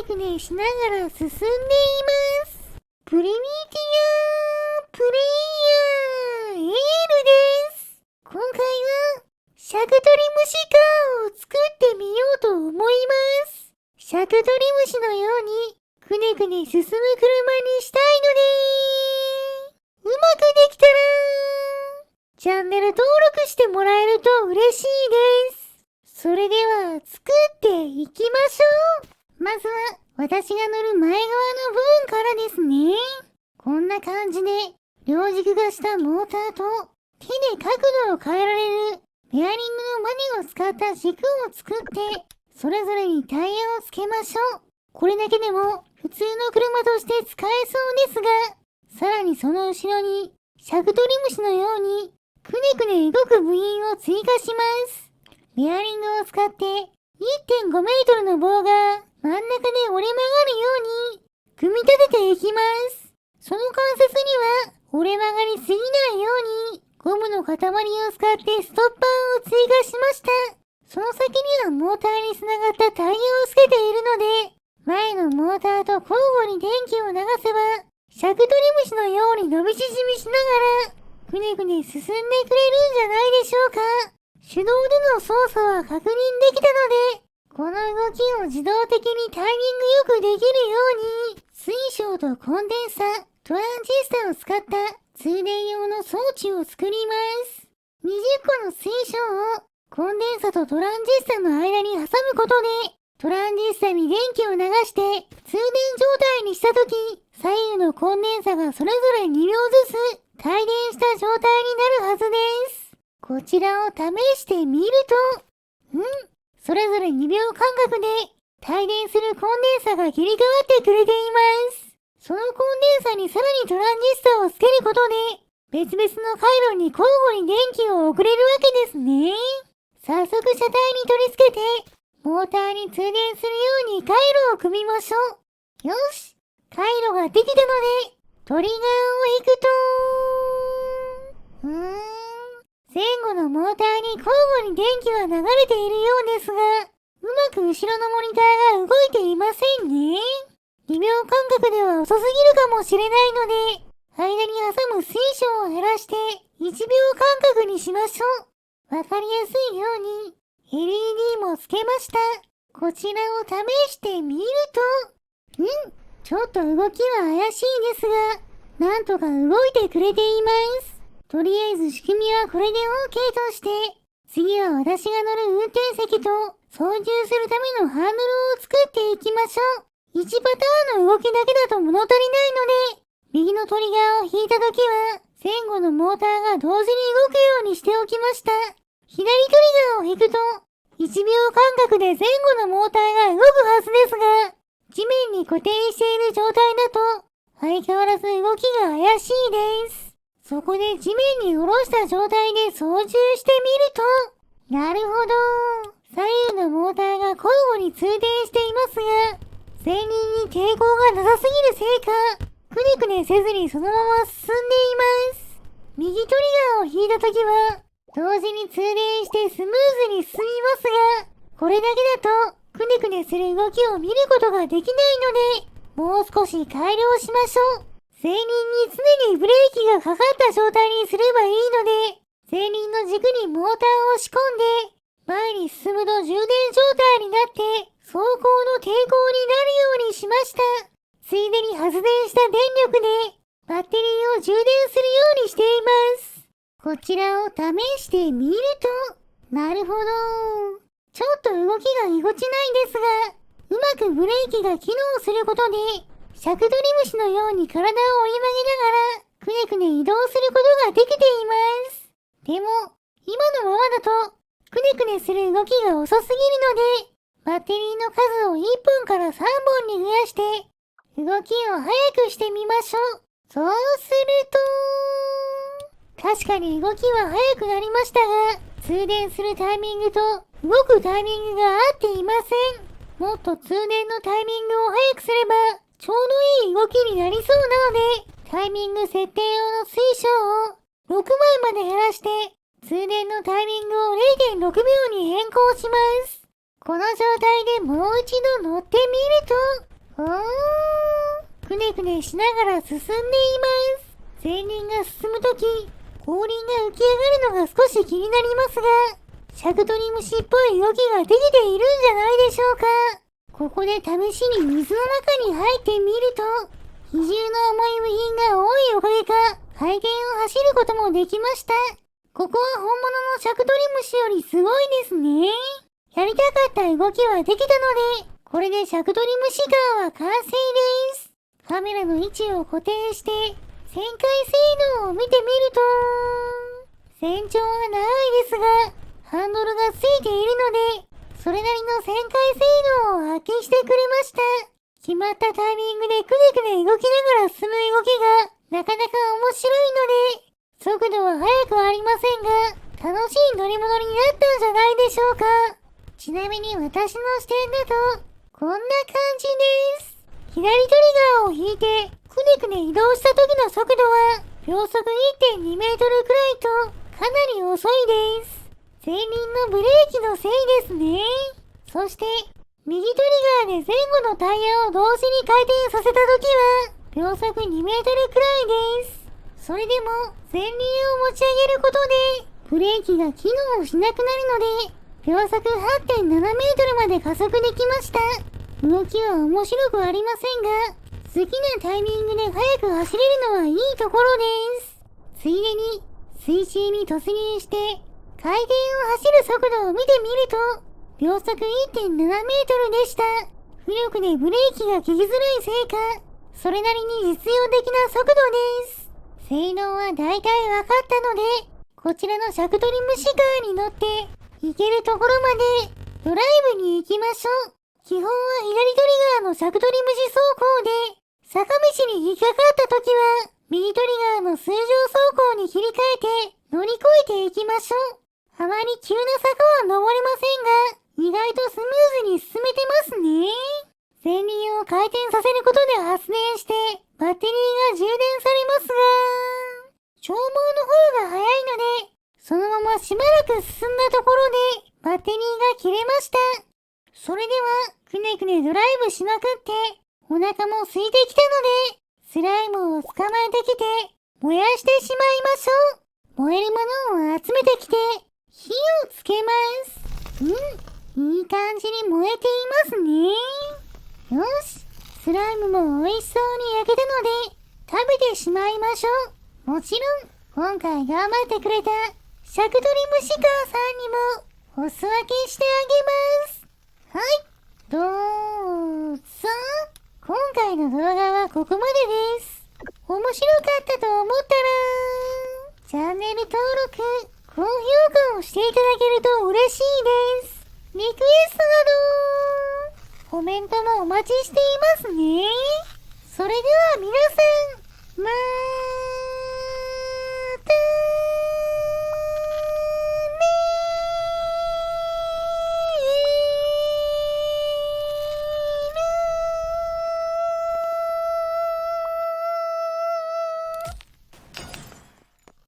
くねしながら進んでいます。プリミティアプレイヤーエールです。今回はシャクトリムシカーを作ってみようと思います。シャクトリムシのようにくねくね進む車にしたいのでうまくできたらチャンネル登録してもらえると嬉しいです。それでは作っていきましょう。まずは私が乗る前側の部分からですね。こんな感じで両軸がしたモーターと手で角度を変えられるベアリングのマネを使った軸を作ってそれぞれにタイヤをつけましょう。これだけでも普通の車として使えそうですが、さらにその後ろにシャクトリムシのようにくねくね動く部品を追加します。ベアリングを使って 1.5 メートルの棒が真ん中で折れ曲がるように組み立てていきます。その関節には折れ曲がりすぎないようにゴムの塊を使ってストッパーを追加しました。その先にはモーターにつながったタイヤをつけているので、前のモーターと交互に電気を流せば、シャクトリムシのように伸び縮みしながら、くねくね進んでくれるんじゃないでしょうか。手動での操作は確認できたので、この動きを自動的にタイミングよくできるように、水晶とコンデンサ、トランジスタを使った通電用の装置を作ります。20個の水晶をコンデンサとトランジスタの間に挟むことで、トランジスタに電気を流して通電状態にしたとき、左右のコンデンサがそれぞれ2秒ずつ帯電した状態になるはずです。こちらを試してみると、それぞれ2秒間隔で帯電するコンデンサが切り替わってくれています。そのコンデンサにさらにトランジスタをつけることで、別々の回路に交互に電気を送れるわけですね。早速車体に取り付けて、モーターに通電するように回路を組みましょう。よし、回路ができたので、トリガーを引くと、前後のモーターに交互に電気は流れているようですが、うまく後ろのモニターが動いていませんね。2秒間隔では遅すぎるかもしれないので、間に挟む水晶を減らして1秒間隔にしましょう。わかりやすいように LED もつけました。こちらを試してみると、ちょっと動きは怪しいですが、なんとか動いてくれています。とりあえず仕組みはこれで OK として、次は私が乗る運転席と操縦するためのハンドルを作っていきましょう。1パターンの動きだけだと物足りないので、右のトリガーを引いたときは、前後のモーターが同時に動くようにしておきました。左トリガーを引くと、1秒間隔で前後のモーターが動くはずですが、地面に固定している状態だと、相変わらず動きが怪しいです。そこで地面に下ろした状態で操縦してみると、なるほど。左右のモーターが交互に通電していますが、前輪に抵抗がなさすぎるせいか、くねくねせずにそのまま進んでいます。右トリガーを引いたときは、同時に通電してスムーズに進みますが、これだけだと、くねくねする動きを見ることができないので、もう少し改良しましょう。前輪に常にブレーキがかかった状態にすればいいので、前輪の軸にモーターを仕込んで、前に進むと充電状態になって、走行の抵抗になるようにしました。ついでに発電した電力で、バッテリーを充電するようにしています。こちらを試してみると、なるほど。ちょっと動きがぎこちないですが、うまくブレーキが機能することで、シャクトリムシのように体を折り曲げながら、くねくね移動することができています。でも、今のままだと、くねくねする動きが遅すぎるので、バッテリーの数を1本から3本に増やして、動きを速くしてみましょう。そうすると、確かに動きは速くなりましたが、通電するタイミングと動くタイミングが合っていません。もっと通電のタイミングを速くすれば、ちょうどいい動きになりそうなので、タイミング設定用の水晶を6枚まで減らして、通電のタイミングを 0.6 秒に変更します。この状態でもう一度乗ってみると、くねくねしながら進んでいます。青年が進むとき、後輪が浮き上がるのが少し気になりますが、シャクトリムシっぽい動きができているんじゃないでしょうか。ここで試しに水の中に入ってみると、比重の重い部品が多いおかげか、回転を走ることもできました。ここは本物のシャクトリムシよりすごいですね。やりたかった動きはできたので、これでシャクトリムシカーは完成です。カメラの位置を固定して、旋回性能を見てみると、全長は長いですが、ハンドルがついているので、それなりの旋回性能を発揮してくれました。決まったタイミングでくねくね動きながら進む動きが、なかなか面白いので、速度は速くはありませんが、楽しい乗り物になったんじゃないでしょうか。ちなみに私の視点だと、こんな感じです。左トリガーを引いて、くねくね移動した時の速度は、秒速 1.2 メートルくらいと、かなり遅いです。前輪のブレーキのせいですね。そして、右トリガーで前後のタイヤを同時に回転させた時は、秒速2メートルくらいです。それでも、前輪を持ち上げることで、ブレーキが機能しなくなるので、秒速 8.7 メートルまで加速できました。動きは面白くありませんが、好きなタイミングで速く走れるのはいいところです。ついでに、水中に突入して、回転を走る速度を見てみると、秒速 1.7 メートルでした。浮力でブレーキが効きづらいせいか、それなりに実用的な速度です。性能は大体分かったので、こちらのシャクトリムシカーに乗って、行けるところまでドライブに行きましょう。基本は左トリガーのシャクトリムシ走行で、坂道に引っかかった時は、右トリガーの水上走行に切り替えて乗り越えていきましょう。あまり急な坂は登れませんが、意外とスムーズに進めてますね。前輪を回転させることで発電して、バッテリーが充電されますが、消耗の方が早いので、そのまましばらく進んだところで、バッテリーが切れました。それでは、くねくねドライブしまくって、お腹も空いてきたので、スライムを捕まえてきて、燃やしてしまいましょう。燃えるものを集めてきて、火をつけます。いい感じに燃えていますね。よし、スライムも美味しそうに焼けたので、食べてしまいましょう。もちろん、今回頑張ってくれた、シャクトリムシカーさんにも、お裾分けしてあげます。はい、どうぞ。今回の動画はここまでです。面白かったと思ったら、チャンネル登録、高評価をしていただけると嬉しいです。リクエストなど、コメントもお待ちしていますね。それでは皆さん、また